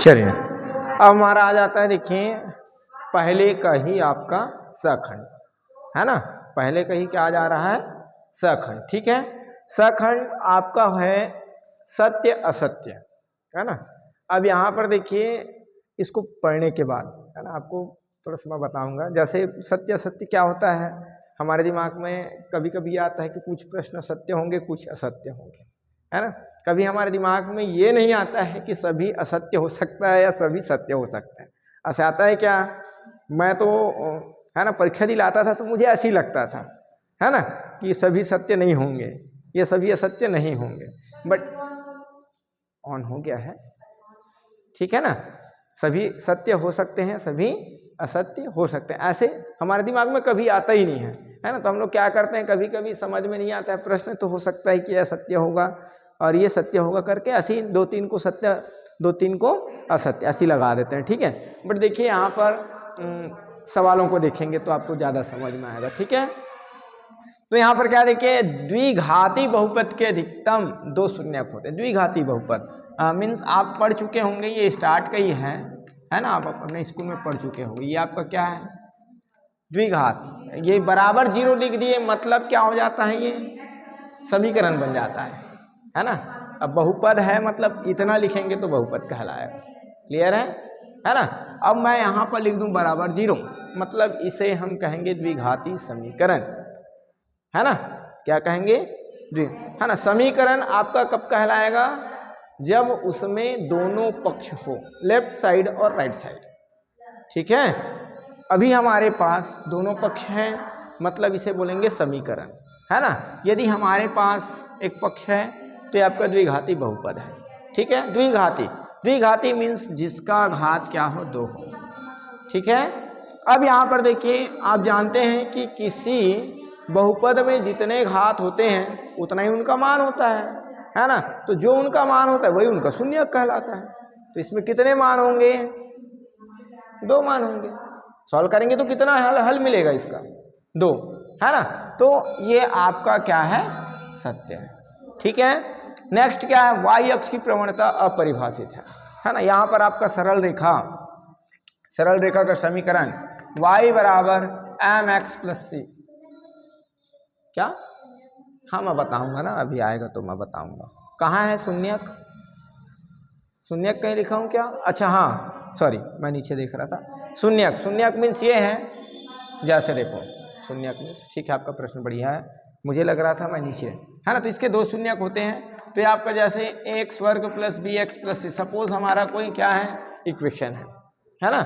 चलिए अब हमारा आ जाता है, देखिए पहले का ही आपका सखंड है ना, पहले का ही क्या आ जा रहा है, सखंड। ठीक है, सखंड आपका है सत्य असत्य, है ना। अब यहाँ पर देखिए इसको पढ़ने के बाद है ना आपको थोड़ा सा मैं बताऊंगा, जैसे सत्य असत्य क्या होता है हमारे दिमाग में कभी कभी आता है कि कुछ प्रश्न सत्य होंगे कुछ असत्य होंगे, है ना। कभी हमारे दिमाग में ये नहीं आता है कि सभी असत्य हो सकता है या सभी सत्य हो सकता है। ऐसा आता है क्या, मैं तो है ना परीक्षा दिलाता था तो मुझे ऐसे ही लगता था, है ना, कि सभी सत्य नहीं होंगे, ये सभी असत्य नहीं होंगे, बट ऑन हो गया है, ठीक है ना। सभी सत्य हो सकते हैं, सभी असत्य हो सकते हैं, ऐसे हमारे दिमाग में कभी आता ही नहीं है ना। तो हम लोग क्या करते हैं, कभी कभी समझ में नहीं आता है प्रश्न तो हो सकता है कि यह सत्य होगा और ये सत्य होगा करके ऐसे दो तीन को सत्य दो तीन को असत्य ऐसी लगा देते हैं, ठीक है। बट देखिए यहाँ पर सवालों को देखेंगे तो आपको ज़्यादा समझ में आएगा, ठीक है। तो यहाँ पर क्या देखिए, द्विघाती बहुपद के अधिकतम दो शून्यक होते हैं। द्विघाती बहुपद मीन्स आप पढ़ चुके होंगे, ये स्टार्ट का ही है ना, आप अपने स्कूल में पढ़ चुके होंगे। ये आपका क्या है, द्विघात, ये बराबर जीरो लिख दिए मतलब क्या हो जाता है, ये समीकरण बन जाता है ना। अब बहुपद है मतलब इतना लिखेंगे तो बहुपद कहलाएगा, क्लियर है ना। अब मैं यहाँ पर लिख दूं बराबर जीरो, मतलब इसे हम कहेंगे द्विघाती समीकरण, है ना। क्या कहेंगे, है ना। समीकरण आपका कब कहलाएगा, जब उसमें दोनों पक्ष हो, लेफ्ट साइड और राइट साइड, ठीक है। अभी हमारे पास दोनों पक्ष हैं मतलब इसे बोलेंगे समीकरण, है ना। यदि हमारे पास एक पक्ष है तो ये आपका द्विघाती बहुपद है, ठीक है। द्विघाती, द्विघाती मीन्स जिसका घात क्या हो, दो हो, ठीक है। अब यहाँ पर देखिए आप जानते हैं कि किसी बहुपद में जितने घात होते हैं उतना ही उनका मान होता है ना। तो जो उनका मान होता है वही उनका शून्यक कहलाता है। तो इसमें कितने मान होंगे, दो मान होंगे। सॉल्व करेंगे तो कितना हल मिलेगा इसका, दो, है ना। तो ये आपका क्या है, सत्य है, ठीक है। नेक्स्ट क्या है, वाई अक्ष की प्रवणता अपरिभाषित है ना। यहाँ पर आपका सरल रेखा का समीकरण y बराबर एम एक्स प्लस सी, क्या, हाँ मैं बताऊंगा ना, अभी आएगा तो मैं बताऊंगा। कहाँ है शून्यक, शून्यक कहीं लिखा हूँ क्या, अच्छा हाँ सॉरी मैं नीचे देख रहा था। शून्यक, शून्यक मीन्स ये है, जैसे देखो शून्यक मीन्स, ठीक है आपका प्रश्न बढ़िया है, मुझे लग रहा था मैं नीचे, है ना। तो इसके दो शून्यक होते हैं, तो ये आपका जैसे एक्स वर्ग प्लस बी एक्स प्लस सी, सपोज हमारा कोई क्या है, इक्वेशन है ना,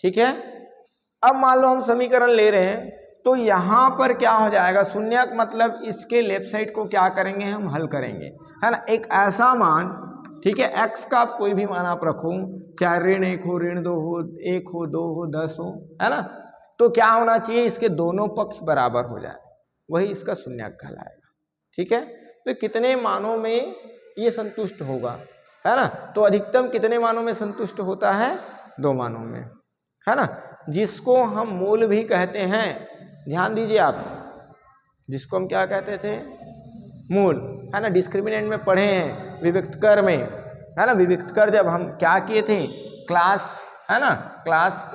ठीक है। अब मान लो हम समीकरण ले रहे हैं तो यहाँ पर क्या हो जाएगा, शून्यक मतलब इसके लेफ्ट साइड को क्या करेंगे, हम हल करेंगे, है ना। एक ऐसा मान, ठीक है, x का आप कोई भी मान आप रखो, चाहे ऋण 1 हो, ऋण 2 हो, 1 हो, 2 हो, 10 हो, है ना। तो क्या होना चाहिए, इसके दोनों पक्ष बराबर हो जाए, वही इसका शून्यक कहलाएगा, ठीक है। तो कितने मानों में ये संतुष्ट होगा, है ना। तो अधिकतम कितने मानों में संतुष्ट होता है, दो मानों में, है ना। जिसको हम मूल भी कहते हैं, ध्यान दीजिए आप, जिसको हम क्या कहते थे, मूल, है ना। डिस्क्रिमिनेंट में पढ़े हैं, विविक्त कर में, है ना। विविक्त कर जब हम क्या किए थे, क्लास, है ना, क्लास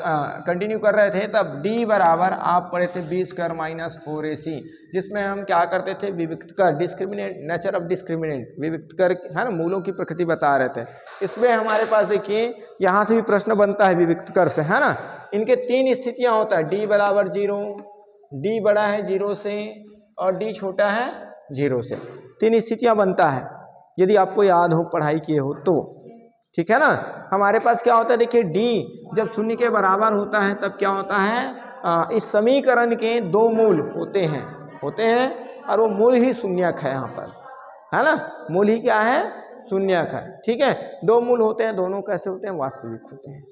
कंटिन्यू कर रहे थे तब d बराबर आप पढ़े थे बी स्क्वायर माइनस 4ac, जिसमें हम क्या करते थे, विविक्त कर, डिस्क्रिमिनेंट, नेचर ऑफ डिस्क्रिमिनेंट, विविक्त कर, है ना, मूलों की प्रकृति बता रहे थे। इसमें हमारे पास देखिए यहाँ से भी प्रश्न बनता है विविक्त कर से, है ना। इनके तीन स्थितियाँ होता है, d बराबर 0, d बड़ा है 0 से और d छोटा है 0 से, तीन स्थितियाँ बनता है, यदि आपको याद हो, पढ़ाई किए हो तो, ठीक है ना। हमारे पास क्या होता है, देखिए d जब शून्य के बराबर होता है तब क्या होता है, इस समीकरण के दो मूल होते हैं और वो मूल ही शून्यक है यहाँ पर, है ना। मूल ही क्या है, शून्यक है, ठीक है। दो मूल होते हैं, दोनों कैसे होते हैं, वास्तविक होते हैं,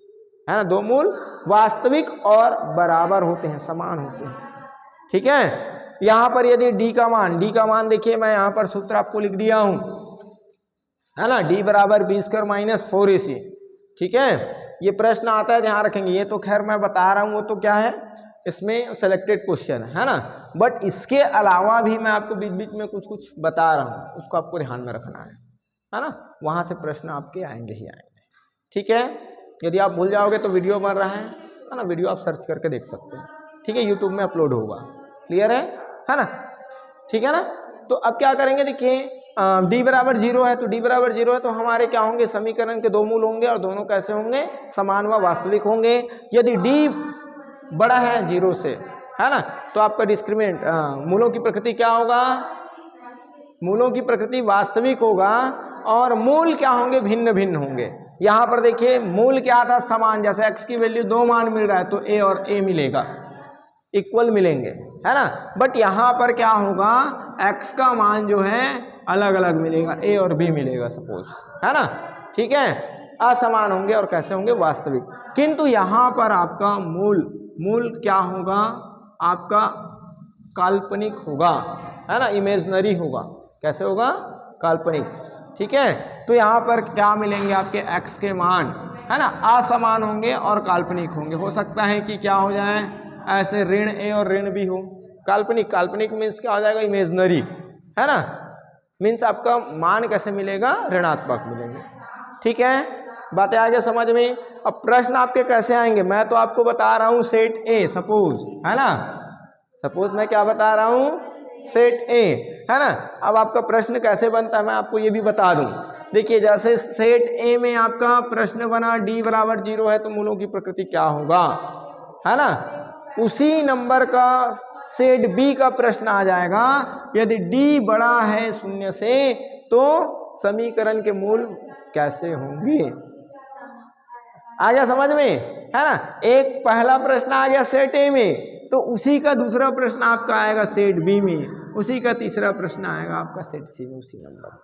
है ना। दो मूल वास्तविक और बराबर होते हैं, समान होते हैं, ठीक है। यहाँ पर यदि d का मान देखिए, मैं यहाँ पर सूत्र आपको लिख दिया हूँ, है ना, d बराबर बी स्क्वायर माइनस 4ac, ठीक है। ये प्रश्न आता है, ध्यान रखेंगे, ये तो खैर मैं बता रहा हूँ, वो तो क्या है, इसमें सेलेक्टेड क्वेश्चन है ना। बट इसके अलावा भी मैं आपको बीच बीच में कुछ कुछ बता रहा हूँ, उसको आपको ध्यान में रखना है, है ना, वहाँ से प्रश्न आपके आएंगे ही आएंगे। ठीक है, यदि आप भूल जाओगे तो वीडियो बन रहा है ना, वीडियो आप सर्च करके देख सकते हैं। ठीक है, यूट्यूब में अपलोड होगा। क्लियर है ना, ठीक है ना। तो अब क्या करेंगे, देखिए d बराबर 0 है, तो d बराबर 0 है तो हमारे क्या होंगे, समीकरण के दो मूल होंगे और दोनों कैसे होंगे, समान व वास्तविक होंगे। यदि d बड़ा है 0 से, है ना, तो आपका डिस्क्रिमिनेंट मूलों की प्रकृति क्या होगा, मूलों की प्रकृति वास्तविक होगा और मूल क्या होंगे, भिन्न भिन्न होंगे। यहाँ पर देखिए मूल क्या था, समान, जैसे x की वैल्यू 2 मान मिल रहा है तो a और a मिलेगा, इक्वल मिलेंगे, है ना। बट यहाँ पर क्या होगा, x का मान जो है अलग अलग मिलेगा, a और b मिलेगा सपोज, है ना। ठीक है, असमान होंगे और कैसे होंगे, वास्तविक। किंतु यहाँ पर आपका मूल क्या होगा, आपका काल्पनिक होगा, है ना, इमेजनरी होगा। कैसे होगा, काल्पनिक। ठीक है, तो यहाँ पर क्या मिलेंगे, आपके x के मान, है ना, असमान होंगे और काल्पनिक होंगे। हो सकता है कि क्या हो जाए, ऐसे ऋण a और ऋण b हो। काल्पनिक मीन्स क्या हो जाएगा, इमेजनरी, है ना, मीन्स आपका मान कैसे मिलेगा, ऋणात्मक मिलेंगे। ठीक है, बातें आगे समझ में। अब प्रश्न आपके कैसे आएंगे, मैं तो आपको बता रहा हूँ सेट ए सपोज, है ना, सपोज मैं क्या बता रहा हूँ, सेट ए, है ना। अब आपका प्रश्न कैसे बनता है मैं आपको ये भी बता दूं। देखिए जैसे सेट ए में आपका प्रश्न बना d बराबर 0 है तो मूलों की प्रकृति क्या होगा, है ना। उसी नंबर का सेट बी का प्रश्न आ जाएगा, यदि d बड़ा है 0 से तो समीकरण के मूल कैसे होंगे। आ गया समझ में, है ना। एक पहला प्रश्न आ गया सेट ए में, तो उसी का दूसरा प्रश्न आपका आएगा सेट बी में, उसी का तीसरा प्रश्न आएगा आपका सेट सी में, उसी नंबर।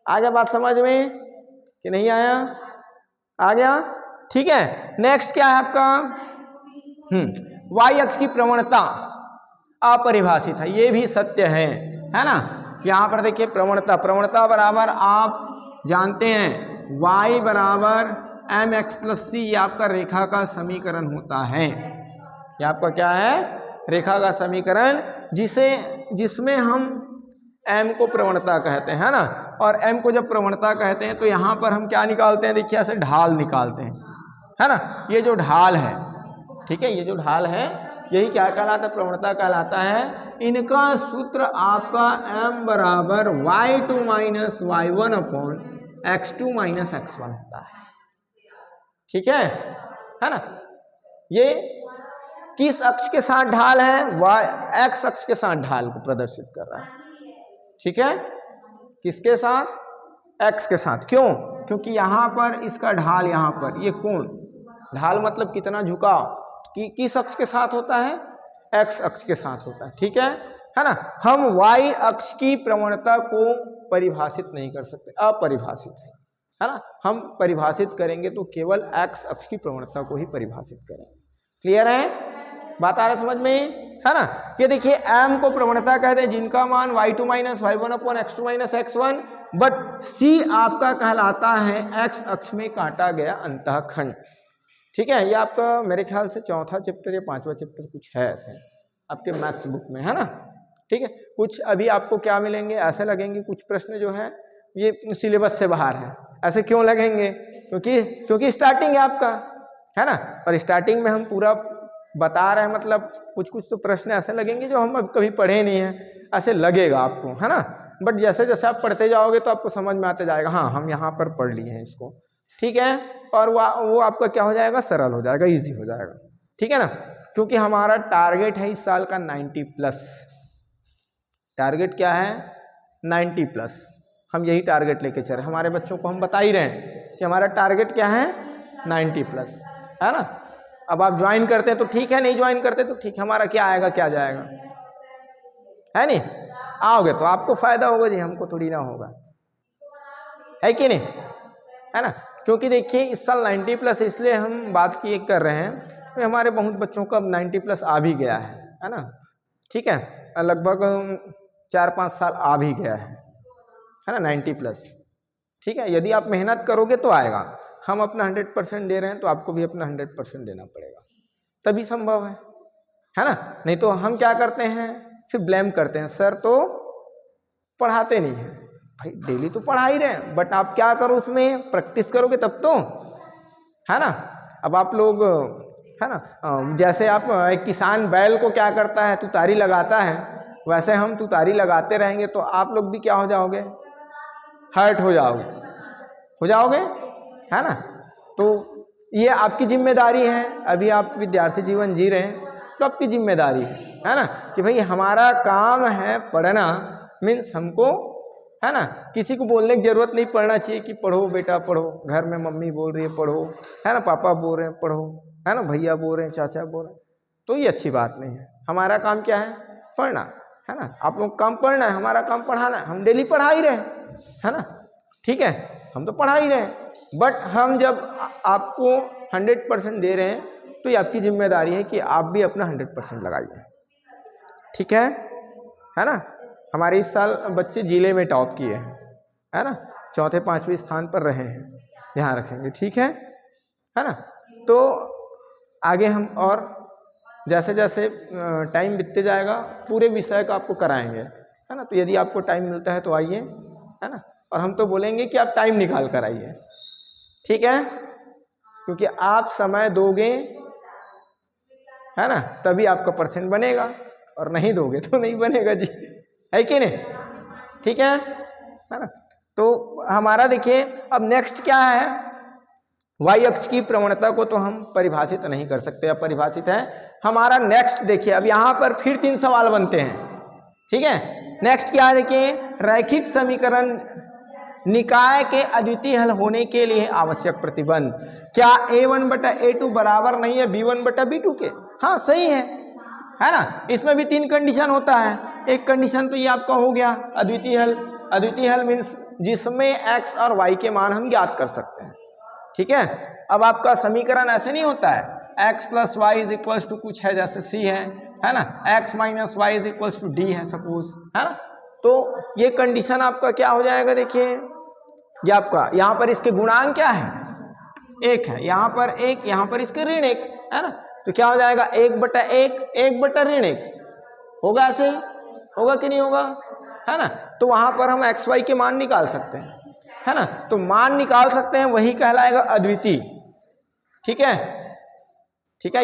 आ गया बात समझ में कि नहीं आया, आ गया। ठीक है, नेक्स्ट क्या है आपका, वाई अक्ष की प्रवणता अपरिभाषित है, ये भी सत्य है ना। यहाँ पर देखिए प्रवणता बराबर आप जानते हैं y बराबर mx प्लस सी, ये आपका रेखा का समीकरण होता है। ये आपका क्या है, रेखा का समीकरण, जिसमें हम m को प्रवणता कहते हैं, है ना। और m को जब प्रवणता कहते हैं तो यहाँ पर हम क्या निकालते हैं, देखिए ऐसे ढाल निकालते हैं, है ना। ये जो ढाल है, ठीक है, ये जो ढाल है यही क्या कहलाता है, प्रवणता कहलाता है। इनका सूत्र आपका m बराबर y2 minus y1 upon x2 minus x1 होता है। ठीक है ना। ये किस अक्ष के साथ ढाल है, x अक्ष के साथ ढाल को प्रदर्शित कर रहा है। ठीक है, किसके साथ, x के साथ। क्यों, क्योंकि यहाँ पर इसका ढाल, यहाँ पर ये कोण, ढाल मतलब कितना झुकाव, किस अक्ष के साथ होता है, x अक्ष के साथ होता है। ठीक है ना। हम y अक्ष की प्रवणता को परिभाषित नहीं कर सकते, अपरिभाषित है ना। हम परिभाषित करेंगे तो केवल x अक्ष की प्रवणता को ही परिभाषित करेंगे। क्लियर है, बात आ रहा समझ में, है ना। ये देखिए m को प्रवणता कहते हैं जिनका मान y2 minus y1 upon x2 minus x1, but c आपका कहलाता है x अक्ष में काटा गया अंतःखंड। ठीक है, ये आपका मेरे ख्याल से चौथा चैप्टर या पांचवा चैप्टर कुछ है ऐसे आपके मैथ्स बुक में, है ना। ठीक है, कुछ अभी आपको क्या मिलेंगे, ऐसे लगेंगे कुछ प्रश्न जो है ये सिलेबस से बाहर है। ऐसे क्यों लगेंगे, क्योंकि स्टार्टिंग है आपका, है ना। और स्टार्टिंग में हम पूरा बता रहे हैं, मतलब कुछ तो प्रश्न ऐसे लगेंगे जो हम अब कभी पढ़े नहीं हैं, ऐसे लगेगा आपको, है ना। बट जैसे जैसे आप पढ़ते जाओगे तो आपको समझ में आते जाएगा, हाँ हम यहाँ पर पढ़ लिए हैं इसको। ठीक है, और वो आपका क्या हो जाएगा, सरल हो जाएगा, इजी हो जाएगा। ठीक है ना, क्योंकि हमारा टारगेट है इस साल का 90+। टारगेट क्या है, 90+। हम यही टारगेट लेके चल रहे, हमारे बच्चों को हम बता ही रहे हैं कि हमारा टारगेट क्या है, 90+, है ना। अब आप ज्वाइन करते हैं तो ठीक है, नहीं ज्वाइन करते तो ठीक है, हमारा क्या आएगा क्या जाएगा, है नहीं। आओगे तो आपको फायदा होगा जी, हमको थोड़ी ना होगा, है कि नहीं, है ना। क्योंकि देखिए इस साल 90+ इसलिए हम बात की कर रहे हैं कि हमारे बहुत बच्चों का 90+ आ भी गया है ना। ठीक है, लगभग 4-5 साल आ भी गया है ना 90+। ठीक है, यदि आप मेहनत करोगे तो आएगा। हम अपना 100% दे रहे हैं तो आपको भी अपना 100% देना पड़ेगा, तभी संभव है ना। नहीं तो हम क्या करते हैं, फिर ब्लेम करते हैं, सर तो पढ़ाते नहीं हैं, भाई डेली तो पढ़ा ही रहे हैं, बट आप क्या करो, उसमें प्रैक्टिस करोगे तब तो, है ना। अब आप लोग, है ना, जैसे आप एक किसान बैल को क्या करता है, तुतारी लगाता है, वैसे हम तुतारी लगाते रहेंगे तो आप लोग भी क्या हो जाओगे, हर्ट हो जाओगे, है ना। तो ये आपकी जिम्मेदारी है, अभी आप विद्यार्थी जीवन जी रहे हैं तो आपकी जिम्मेदारी है ना, कि भाई हमारा काम है पढ़ना, मीन्स हमको, है ना, किसी को बोलने की जरूरत नहीं पड़ना चाहिए कि पढ़ो बेटा पढ़ो, घर में मम्मी बोल रही है पढ़ो, है ना, पापा बोल रहे हैं पढ़ो, है ना, भैया बोल रहे हैं, चाचा बोल रहे हैं, तो ये अच्छी बात नहीं है। हमारा काम क्या है, पढ़ना, है ना। आप लोग काम पढ़ना है, हमारा काम पढ़ाना है, हम डेली पढ़ा ही रहे, है ना, ठीक है, हम तो पढ़ा ही रहे, बट हम जब आपको 100% दे रहे हैं तो ये आपकी जिम्मेदारी है कि आप भी अपना 100% लगाइए, ठीक है ना। हमारे इस साल बच्चे जिले में टॉप किए हैं, है ना, 4-5वें स्थान पर रहे हैं, ध्यान रखेंगे, ठीक है ना। तो आगे हम और जैसे जैसे टाइम बीतते जाएगा पूरे विषय का आपको कराएंगे, है ना। तो यदि आपको टाइम मिलता है तो आइए, है ना, और हम तो बोलेंगे कि आप टाइम निकाल कर आइए, ठीक है, क्योंकि आप समय दोगे, है ना, तभी आपका परसेंट बनेगा, और नहीं दोगे तो नहीं बनेगा जी, है कि नहीं, ठीक है ना। तो हमारा देखिए अब नेक्स्ट क्या है, वाई अक्ष की प्रवणता को तो हम परिभाषित नहीं कर सकते, अब परिभाषित है हमारा नेक्स्ट। देखिए अब यहां पर फिर 3 सवाल बनते हैं, ठीक है। नेक्स्ट क्या है, देखिए रैखिक समीकरण निकाय के अद्वितीय हल होने के लिए आवश्यक प्रतिबंध, क्या a1/a2 बराबर नहीं है b1/b2 के, हाँ सही है ना। इसमें भी 3 कंडीशन होता है, एक कंडीशन तो ये आपका हो गया अद्वितीय हल, अद्वितीय हल मीन्स जिसमें x और y के मान हम ज्ञात कर सकते हैं, ठीक है। अब आपका समीकरण ऐसे नहीं होता है x + y = कुछ है, जैसे c है ना, x - y = d है सपोज, है ना। तो ये कंडीशन आपका क्या हो जाएगा, देखिए ये आपका यहाँ पर इसके गुणांक क्या है, 1 है, यहाँ पर 1, यहाँ पर इसके ऋण 1, है ना। तो क्या हो जाएगा 1/1, 1/1 होगा, ऐसे ही होगा कि नहीं होगा, है ना। तो वहां पर हम x y के मान निकाल सकते हैं, है ना, तो मान निकाल सकते हैं, वही कहलाएगा अद्वितीय, ठीक है,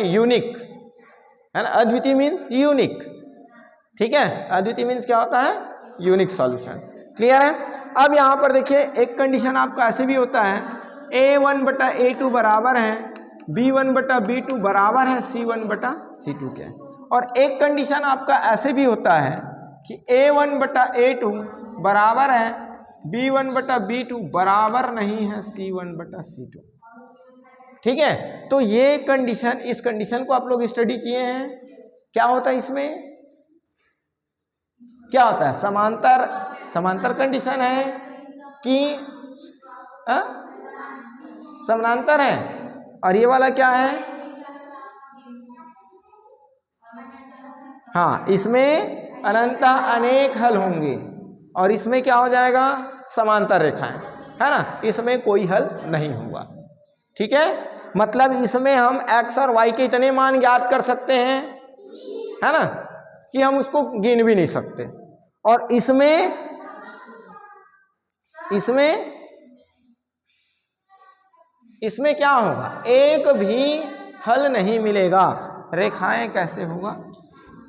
यूनिक, है ना। अद्वितीय मीन्स यूनिक, ठीक है, अद्वितीय मीन्स क्या होता है, यूनिक सॉल्यूशन, क्लियर है। अब यहां पर देखिए एक कंडीशन आपका ऐसे भी होता है, a1/a2 बराबर है b1/b2 बराबर है c1/c2 के, और एक कंडीशन आपका ऐसे भी होता है कि a1/a2 बराबर है b1/b2 बराबर नहीं है c1/c2, ठीक है। तो ये कंडीशन, इस कंडीशन को आप लोग स्टडी किए हैं, क्या होता है इसमें, क्या होता है, समांतर कंडीशन है कि समानांतर है, और ये वाला क्या है, हाँ इसमें अनंतः अनेक हल होंगे, और इसमें क्या हो जाएगा, समांतर रेखाएं, है ना, इसमें कोई हल नहीं होगा, ठीक है। मतलब इसमें हम x और y के इतने मान ज्ञात कर सकते हैं, है ना, कि हम उसको गिन भी नहीं सकते, और इसमें क्या होगा, एक भी हल नहीं मिलेगा, रेखाएं कैसे होगा,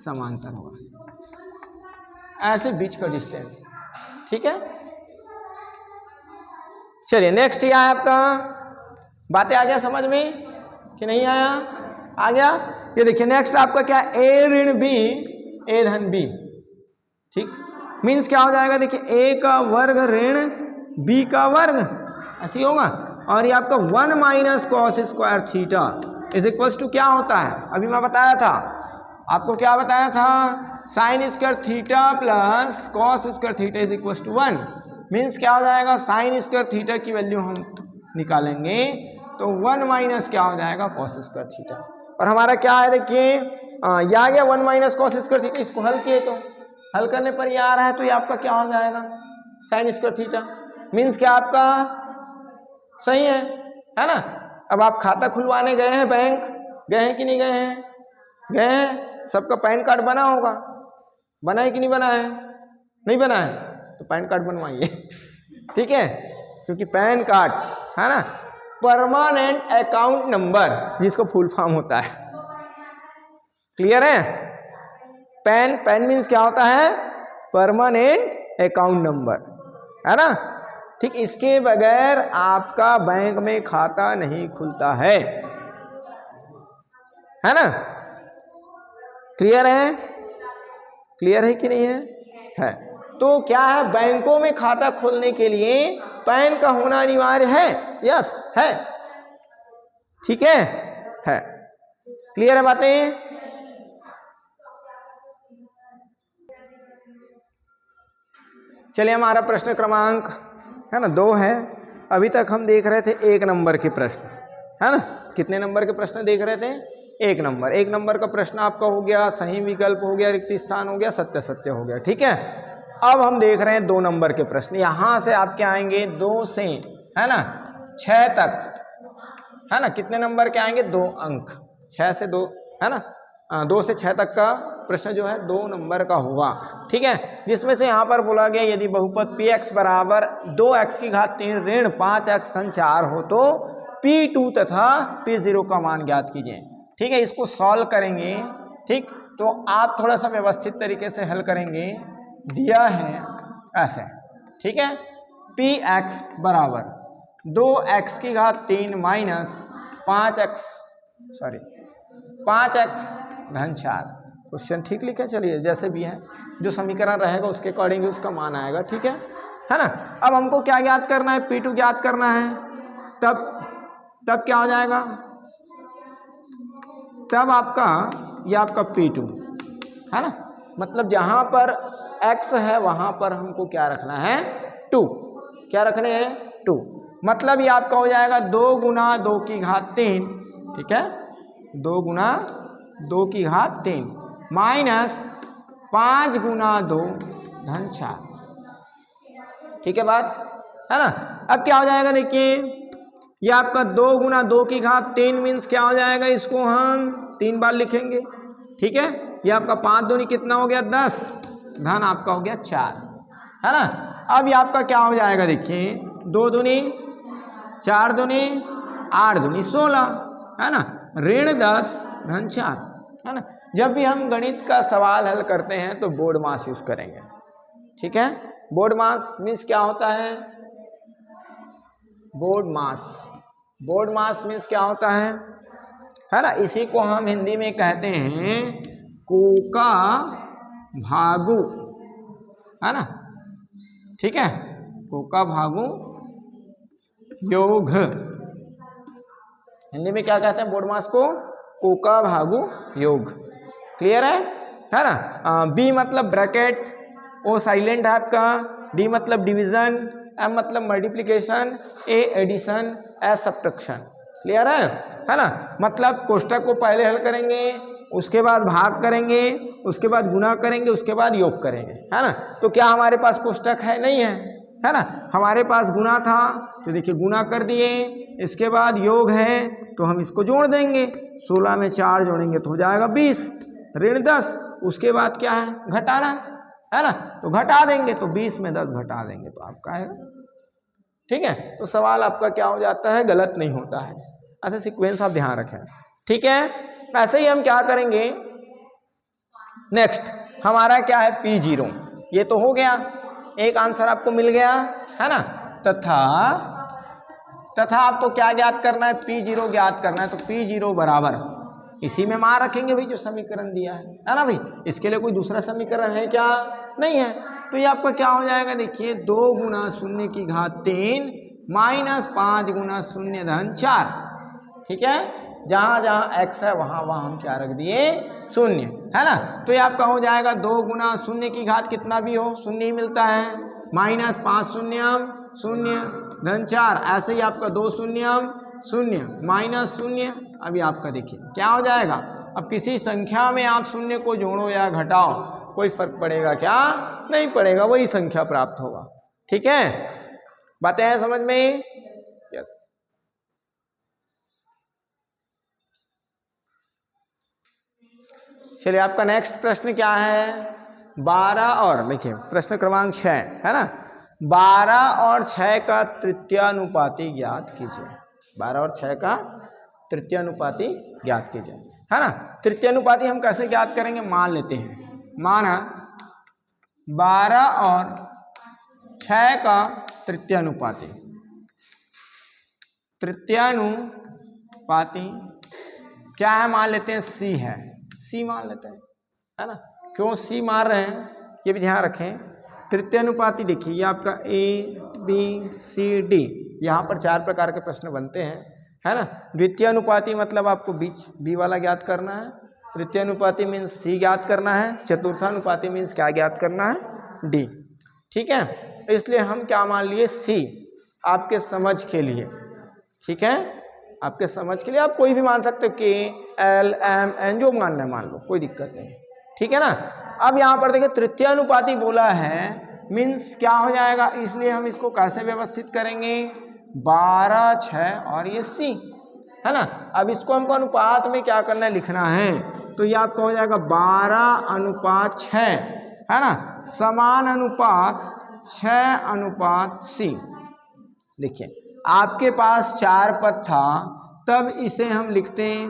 समांतर होगा, ऐसे बीच का डिस्टेंस, ठीक है। चलिए नेक्स्ट क्या है आपका, बातें आ गया समझ में कि नहीं आया, आ गया। ये देखिए नेक्स्ट आपका क्या, a ऋण b a धन b, ठीक, मीन्स क्या हो जाएगा, देखिए a का वर्ग ऋण b का वर्ग, ऐसे होगा, और ये आपका 1 - cos² थीटा = क्या होता है, अभी मैं बताया था आपको, क्या बताया था, sin² theta plus cos² theta = 1, means क्या हो जाएगा, sin² थीटा की वैल्यू हम निकालेंगे तो 1 क्या हो जाएगा, cos² थीटा, और हमारा क्या है, देखिए ये आ गया 1 - cos² थीटा, इसको हल किए तो हल करने पर ये आ रहा है, तो ये आपका क्या हो जाएगा, sin² थीटा, मीन्स क्या आपका सही है ना। अब आप खाता खुलवाने गए हैं बैंक, गए हैं कि नहीं गए हैं, गए हैं, सबका पैन कार्ड बना होगा, बना है कि नहीं बना है, नहीं बना है, तो पैन कार्ड बनवाइए। ठीक है, क्योंकि पैन कार्ड है ना परमानेंट अकाउंट नंबर जिसको फुल फॉर्म होता है। क्लियर है? पैन मीन्स क्या होता है? परमानेंट अकाउंट नंबर, है ना। ठीक, इसके बगैर आपका बैंक में खाता नहीं खुलता है ना। क्लियर है? क्लियर है कि नहीं है? तो क्या है, बैंकों में खाता खोलने के लिए पैन का होना अनिवार्य है। यस है। ठीक है। क्लियर है बातें? चलिए, हमारा प्रश्न क्रमांक है ना 2 है। अभी तक हम देख रहे थे 1 नंबर के प्रश्न, है ना। कितने नंबर के प्रश्न देख रहे थे? 1 नंबर। 1 नंबर का प्रश्न आपका हो गया, सही विकल्प हो गया, रिक्त स्थान हो गया, सत्य सत्य हो गया। ठीक है, अब हम देख रहे हैं 2 नंबर के प्रश्न। यहां से आपके आएंगे 2 से है ना 6 तक, है ना। कितने नंबर के आएंगे? 2 अंक। 6 से 2 है ना, 2 से 6 तक का प्रश्न जो है 2 नंबर का होगा। ठीक है, जिसमें से यहां पर बोला गया यदि बहुपद px बराबर 2x की घात 3 ऋण 5x धन 4 हो तो p2 तथा p0 का मान ज्ञात कीजिए। ठीक है, इसको सॉल्व करेंगे। ठीक, तो आप थोड़ा सा व्यवस्थित तरीके से हल करेंगे। दिया है ऐसे, ठीक है, px बराबर 2x की घात 3 माइनस 5x धन 4। क्वेश्चन ठीक लिखे, चलिए जैसे भी है, जो समीकरण रहेगा उसके अकॉर्डिंग उसका मान आएगा। ठीक है ना। अब हमको क्या ज्ञात करना है? P2 ज्ञात करना है। तब क्या हो जाएगा? तब आपका ये आपका P2 है ना, मतलब जहां पर x है वहां पर हमको क्या रखना है? 2। क्या रखने हैं? 2। मतलब ये आपका हो जाएगा 2 गुना 2 की घात 3। ठीक है, 2 गुना 2 की घात 3 माइनस 5 गुना 2 धन 4। ठीक है बात, है ना। अब क्या हो जाएगा? देखिए, ये आपका 2 गुना 2 की घात 3 मीन्स क्या हो जाएगा? इसको हम 3 बार लिखेंगे। ठीक है, ये आपका 5 दूनी कितना हो गया? 10 धन आपका हो गया 4, है ना। अब ये आपका क्या हो जाएगा? देखिए, 2 दूनी 4 दूनी 8 दूनी 16, है ना, ऋण 10 धन 4, है ना। जब भी हम गणित का सवाल हल करते हैं तो बोर्ड मास यूज करेंगे। ठीक है, बोर्ड मास मीन्स क्या होता है? बोर्ड मास मीन्स क्या होता है ना, इसी को हम हिंदी में कहते हैं कोका भागु, है ना। ठीक है, कोका भागु योग, हिंदी में क्या कहते हैं बोर्ड मास को? कोका भागु योग। क्लियर है ना। बी मतलब ब्रैकेट, ओ साइलेंट है आपका, डी मतलब डिवीजन, एम मतलब मल्टीप्लिकेशन, ए एडिशन, एस सब्ट्रैक्शन। क्लियर है ना। मतलब कोष्टक को पहले हल करेंगे, उसके बाद भाग करेंगे, उसके बाद गुना करेंगे, उसके बाद योग करेंगे, है ना। तो क्या हमारे पास कोष्टक है? नहीं है ना। हमारे पास गुना था तो देखिए गुना कर दिए, इसके बाद योग है तो हम इसको जोड़ देंगे, 16 में 4 जोड़ेंगे तो हो जाएगा 20 ऋण 10। उसके बाद क्या है? घटाना, है ना, तो घटा देंगे तो 20 में 10 घटा देंगे तो आपका आएगा। ठीक है, तो सवाल आपका क्या हो जाता है? गलत नहीं होता है। ऐसे सीक्वेंस आप ध्यान रखें। ठीक है, ऐसे ही हम क्या करेंगे? नेक्स्ट हमारा क्या है? P0। ये तो हो गया, एक आंसर आपको मिल गया, है ना। तथा आपको क्या ज्ञात करना है? P0 ज्ञात करना है। तो P0 बराबर इसी में मान रखेंगे भाई जो समीकरण दिया है ना भाई। इसके लिए कोई दूसरा समीकरण है क्या? नहीं है। तो ये आपका क्या हो जाएगा? देखिए, 2 गुना 0 की घात 3 माइनस 5 गुना 0 धन 4। ठीक है, जहां जहां x है वहां वहां हम क्या रख दिए? 0, है ना। तो ये आपका हो जाएगा 2 गुना 0 की घात कितना भी हो 0 ही मिलता है, माइनस 5 शून्यम 0 धन 4। ऐसे ही आपका 2 शून्यम 0 माइनस 0। अभी आपका देखिए क्या हो जाएगा? अब किसी संख्या में आप 0 को जोड़ो या घटाओ, कोई फर्क पड़ेगा क्या? नहीं पड़ेगा, वही संख्या प्राप्त होगा। ठीक है, बातें हैं समझ में? यस। चलिए, आपका नेक्स्ट प्रश्न क्या है? 12 और देखिए प्रश्न क्रमांक 6 है ना, 12 और 6 का तृतीयानुपाती ज्ञात कीजिए। 12 और 6 का तृतीयानुपाती ज्ञात कीजिए, है ना। तृतीयानुपाती हम कैसे ज्ञात करेंगे, मान लेते हैं, माना 12 और 6 का तृतीयानुपाती, तृतीयानुपाती क्या है, मान लेते हैं C है, C मान लेते हैं, है ना। क्यों C मान रहे हैं ये भी ध्यान रखें। तृतीयानुपाती देखिए ये आपका A B C D, यहाँ पर 4 प्रकार के प्रश्न बनते हैं, है ना। द्वितीयानुपाती मतलब आपको बीच B वाला ज्ञात करना है, तृतीयानुपाती मीन्स C ज्ञात करना है, चतुर्थानुपाती मीन्स क्या ज्ञात करना है, D। ठीक है, इसलिए हम क्या मान लिए, C, आपके समझ के लिए, ठीक है, आपके समझ के लिए आप कोई भी मान सकते हो, K L M N जो मानना है मान लो, कोई दिक्कत नहीं, ठीक है ना। अब यहाँ पर देखिए तृतीयानुपाती बोला है मीन्स क्या हो जाएगा, इसलिए हम इसको कैसे व्यवस्थित करेंगे, 12 6 और ये C, है ना। अब इसको हमको अनुपात में क्या करना है, लिखना है, तो ये आपका हो जाएगा 12:6, है ना, समान अनुपात 6:C। देखिए आपके पास 4 पद था, तब इसे हम लिखते हैं,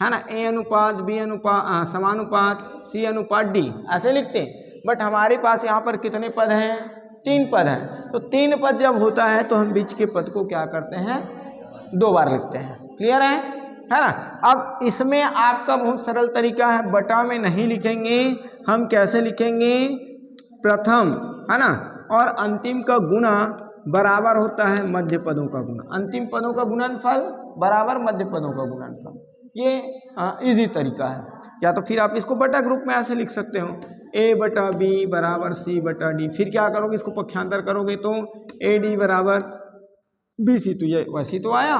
है ना, A अनुपात B अनुपात समानुपात C अनुपात D, ऐसे लिखते हैं। बट हमारे पास यहाँ पर कितने पद हैं, 3 पद हैं, तो 3 पद जब होता है तो हम बीच के पद को क्या करते हैं, 2 बार लिखते हैं। क्लियर है ना। अब इसमें आपका बहुत सरल तरीका है, बटा में नहीं लिखेंगे, हम कैसे लिखेंगे, प्रथम, है ना, और अंतिम का गुणा बराबर होता है मध्य पदों का गुणा, अंतिम पदों का गुणनफल बराबर मध्य पदों का गुणनफल। ये इजी तरीका है। या तो फिर आप इसको बटा ग्रुप में ऐसे लिख सकते हो, A बटा B बराबर C बटा D, फिर क्या करोगे, इसको पक्षांतर करोगे तो AD बराबर BC, तो ये वैसे तो आया,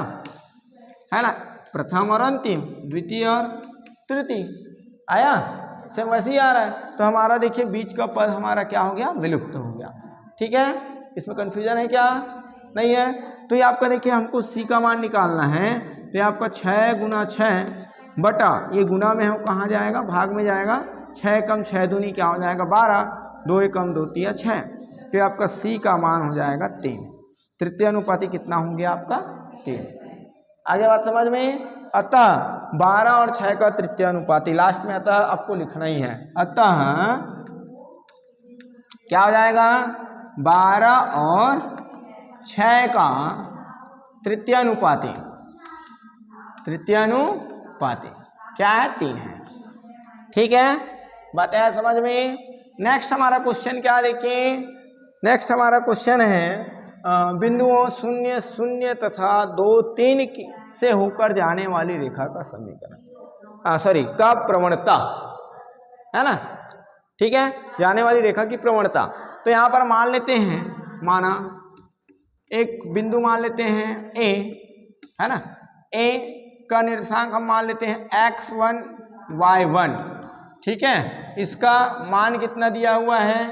है ना, प्रथम और अंतिम, द्वितीय और तृतीय आया, सेम वैसे ही आ रहा है। तो हमारा देखिए बीच का पद हमारा क्या हो गया, विलुप्त हो गया। ठीक है, इसमें कंफ्यूजन है क्या, नहीं है। तो ये आपका देखिए हमको C का मान निकालना है, तो ये आपका 6 गुना 6 बटा, ये गुना में हम कहाँ जाएगा, भाग में जाएगा, 6 कम 6 दूनी क्या हो जाएगा 12, 2 कम 2 3 6, फिर आपका C का मान हो जाएगा 3। तृतीय अनुपाती कितना हो गया आपका 3। आगे बात समझ में। अतः 12 और 6 का तृतीय अनुपाती, लास्ट में अतः आपको लिखना ही है, अतः क्या हो जाएगा 12 और 6 का तृतीयानुपाती, तृतीयानुपाती क्या है 3 है। ठीक है, बात है समझ में। नेक्स्ट हमारा क्वेश्चन क्या देखिए, नेक्स्ट हमारा क्वेश्चन है बिंदुओं 0 0 तथा 2 3 से होकर जाने वाली रेखा का समीकरण, सॉरी का प्रवणता, है ना। ठीक है, जाने वाली रेखा की प्रवणता। तो यहाँ पर मान लेते हैं, माना एक बिंदु मान लेते हैं A, है ना, A का निर्देशांक हम मान लेते हैं x1 y1। ठीक है, इसका मान कितना दिया हुआ है,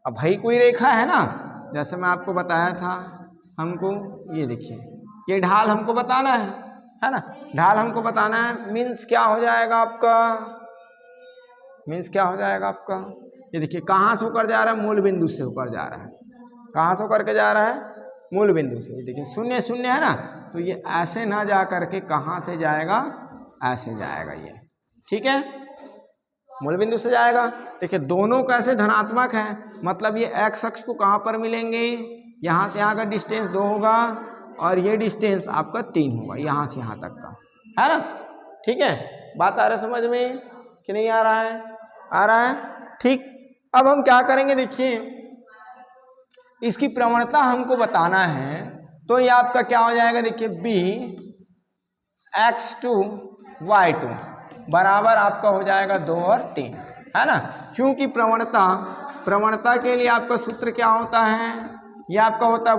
अब भाई कोई रेखा है ना, जैसे मैं आपको बताया था, हमको ये देखिए ये ढाल हमको बताना है ना, ढाल हमको बताना है, मीन्स क्या हो जाएगा आपका, मीन्स क्या हो जाएगा आपका, ये देखिए कहाँ से होकर जा रहा है, मूल बिंदु से होकर जा रहा है, कहाँ से होकर के जा रहा है, मूल बिंदु से। ये देखिए 0 0 है ना, तो ये ऐसे ना जा करके कहाँ से जाएगा, ऐसे जाएगा ये। ठीक है, मूल बिंदु से जाएगा। देखिए दोनों कैसे धनात्मक है, मतलब ये x अक्ष को कहाँ पर मिलेंगे, यहाँ से यहाँ का डिस्टेंस 2 होगा और ये डिस्टेंस आपका 3 होगा, यहाँ से यहाँ तक का, है ना। ठीक है, बात आ रहा है समझ में कि नहीं आ रहा है, आ रहा है। ठीक, अब हम क्या करेंगे, देखिए इसकी प्रवणता हमको बताना है, तो ये आपका क्या हो जाएगा, देखिए b x2 y2 बराबर आपका हो जाएगा 2 और 3, है ना। क्योंकि प्रवणता, प्रवणता के लिए आपका सूत्र क्या होता है, ये आपका होता है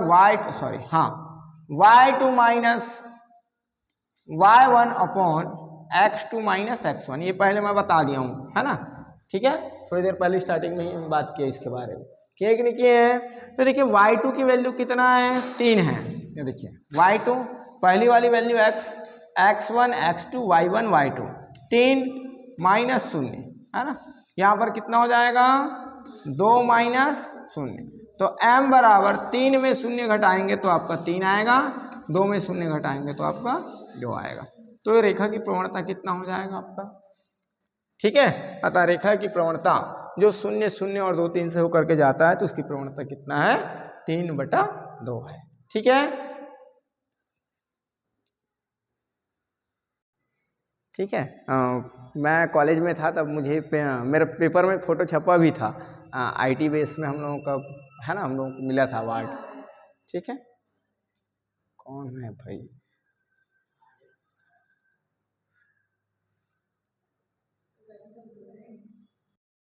y2 minus y1 upon x2 minus x1, ये पहले मैं बता दिया हूँ, है ना। ठीक है, थोड़ी देर पहले स्टार्टिंग में ही हम बात किया इसके बारे में, किए कि नहीं किए हैं। तो देखिए y2 की वैल्यू कितना है, 3 है। ये देखिए y2 पहली वाली value x, x1 x2 y1 y2, 3 minus 0, है ना, यहाँ पर कितना हो जाएगा 2 माइनस 0, तो m बराबर 3 में 0 घटाएंगे तो आपका 3 आएगा, 2 में 0 घटाएंगे तो आपका 2 आएगा। तो ये रेखा की प्रवणता कितना हो जाएगा आपका, ठीक है। अतः रेखा की प्रवणता जो 0 0 और 2 3 से होकर के जाता है तो उसकी प्रवणता कितना है, 3/2 है, ठीक है। ठीक है, मैं कॉलेज में था तब मुझे मेरे पेपर में फोटो छपा भी था, IT बेस में हम लोगों का है ना, हम लोगों को मिला था अवार्ड, ठीक है। कौन है भाई?